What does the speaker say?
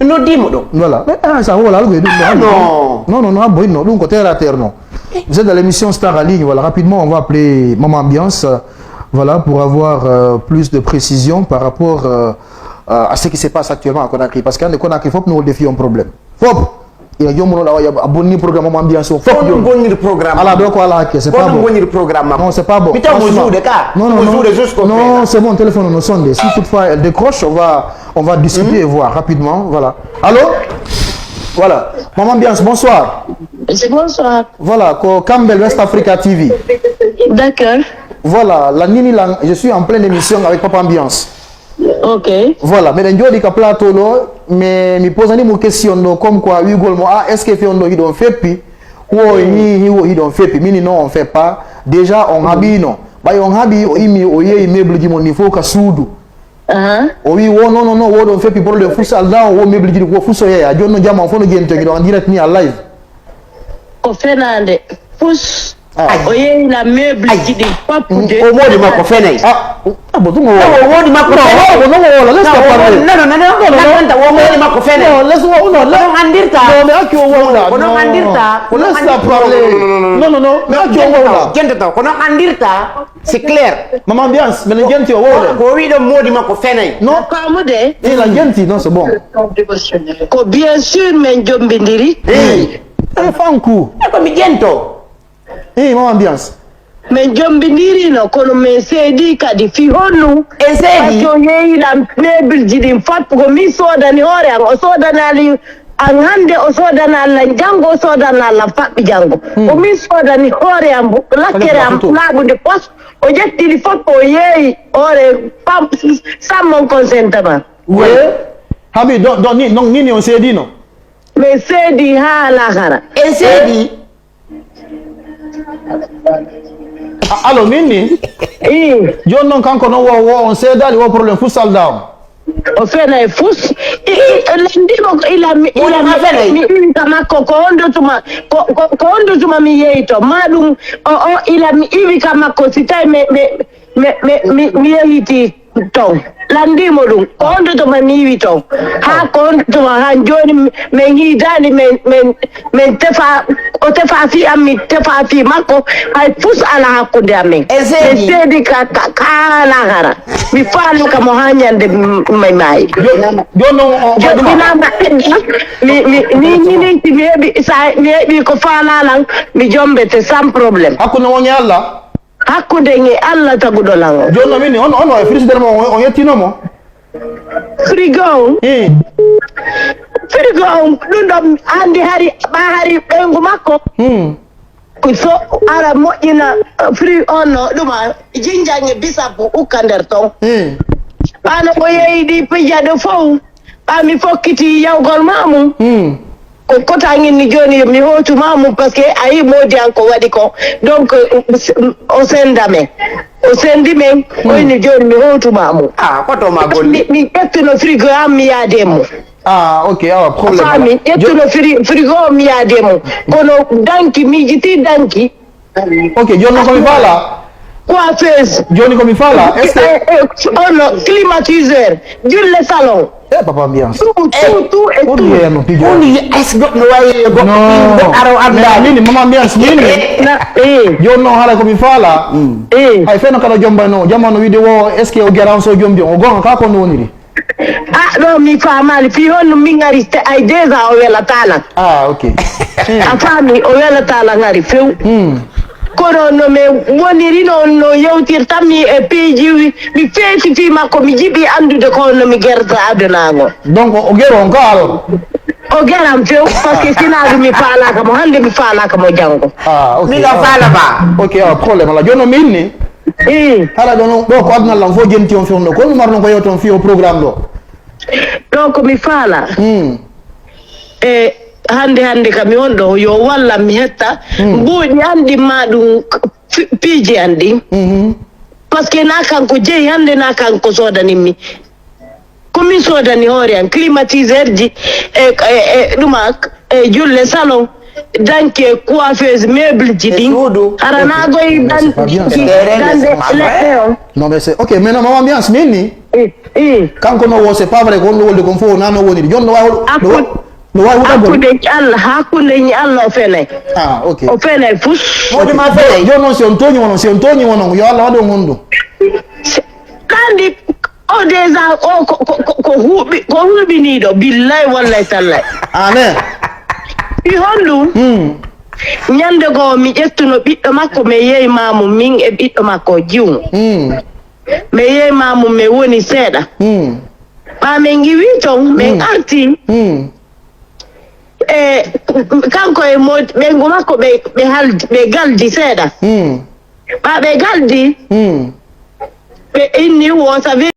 No dimo do. Voilà. Ça voilà, non, boy non, donc côté à terre non. Vous êtes dans l'émission Star en ligne, voilà, rapidement on va appeler Maman Ambiance, voilà, pour avoir plus de précision par rapport à ce qui se passe actuellement à Conakry, parce qu'à Conakry, il faut que nous défions un problème. Faut. Il y a un bon programme Maman Ambiance. Faut un bon programme. Alors donc voilà, c'est pas bon. Un bon programme. Non, c'est pas bon. Non, c'est bon, téléphone nous sonne. Si toutefois elle décroche, on va discuter et voir rapidement, voilà. Allô? Voilà. Maman Ambiance, bonsoir. Bonsoir. Voilà, Campbell West Africa TV. D'accord. Voilà, je suis en pleine émission avec Papa Ambiance. Ok. Voilà, mais je dis que plateau mais me pose une question comme quoi Hugo est-ce que fait on doit faire pi ou il doit faire pi mais non on fait pas déjà on habille non bah on habille au immeuble du monde il faut que soudou oui non on fait pi pour le futsal là au meuble du futsal ya jonno jama fo no gente en direct ni à live ko fenande fus oye la meuble qui dit papu de o modi mako fenay bon tu mo o modi mako fenay non laisse pas parler non modi mako fenay non laisse andirta non mais aki o wala kono andirta laisse pas parler non mais aki o wala gente to kono andirta c'est clair Maman Ambiance mais gente o wala ko wi do modi mako fenay non pas modé et la gente non c'est bon ko bien sûr men jombindiri fanku ko mi gento Maman Ambiance. Mais jombindiri no kono me sedi kadi fi honu e sedi to yeyi la meuble jidin fat ko mi soda ni hore an o soda nali an hande o soda na la jango o soda na la fabbi jango o mi soda ni hore am lakkere am labude pos o jetti li fat o yeyi hore pam sans mon consentement oui habi donc ni on s'est dit non mais sedi ha la khara e sedi allo minni jon non kanko no on seedali wo problème fu saldown o fena e fus landimo ila makko ko ondotuma mi yeyto maɗum ila mi iwi ka makko si tawi mi yeyiti ton landimo ɗum ko ondotuma mi yiwi ton ha ko ondotuma han joni min hiidani min tefa o tefa fi am mi tefa fi makko hay fus ala hakkude amen e seedi ka ala hara mi faali ka mo ha ñande may maayi joɗinama ni mi heeɓi ko faalalan mi jombete sans probléme hakkude woni Allah hakkude ngi Allah taguɗo lan o jonno min on e frigidaire mo on yettinomo frigo on ɗum ɗo handi hari ɓengu makko so ara moƴƴina fri on no ɗuma jinjange bisabu ukka nder ton ɓano o yeyiɗi pijjaɗo fof ɓami fokkiti yawgol mamum ko kotaŋinni joni mi hootuma mum par ce que a yi moodi an ko waɗi ko donc o senda men o sendi men oyni joni mi hootuma mum kotoma golli mi ƴettuno frigo am mi yaade mum ok awa probléme fami ƴettuno frigo o mi yaade mum kono danki mijiti danki ok joni noon komi faala coiffeuse joni komi faala est ce que ono climatiseur julle salon Papa Ambiance tout et tout no pijo es goɗɗo wayi goɗɗo aro anda mini Maman Ambiance mini joni noon haala komi faala hay feno kada jombano jamano wiide wo est ce que o gueran so jombi o gonga ka kono woniri ɗo mi famali fi honno min gari ay déjà o welatala ok a faami o welatala gari few kono no mi woniri no yewtirtanmi e piiji mi feeti makko mi jiɗi andude ko no mi gerta adunago donc o guero on ka alors o geram few par ce que sinaɗum mi faalaka mo hande mi faalaka mo janggo miɗo faalama ok probléme ala joni no minni hala ɗo ko aduna lam fof jenti on fewno ko numar noon ko yewton fi o programme ɗo donc mi faala e hande kam mi won ɗo yo wallam mi hetta mbuuɗi andi ma ɗum piiji andi par ce que na kanko jeeyi hande na kanko sodanimmi komin sodani hoore an climatiseur ji e ɗuma e julle salon danke coiffeuse meuble ji din Suudu. arana goy Mais c'est dan pas bien, ça. dande C'est leɗɗe Non mais c'est OK, maintenant mon ambiance nini? o Kanko no wo c'est pas vrai qu'on wolde kon fo nano woni. Jon no wawi no wawi hakkude ñi Allah o fenay Ah, OK. o fenay fus Modi ma fele. Jon non si on togni wono yo Allah wado ngondo. kandi o déjà o ko huɓiniɗo billahi wallahi tallahi Amen. ɗi honɗum ñande goo mi ƴettuno ɓiɗɗo makko mi yeymamo min e ɓiɗɗo makko jiwmo mi yeymamo mi woni seeɗa ɓa min giwi ton min arti e kanko e ɓengu makko ɓe galdi seeɗa ɓa ɓe galdi ɓe inni wosa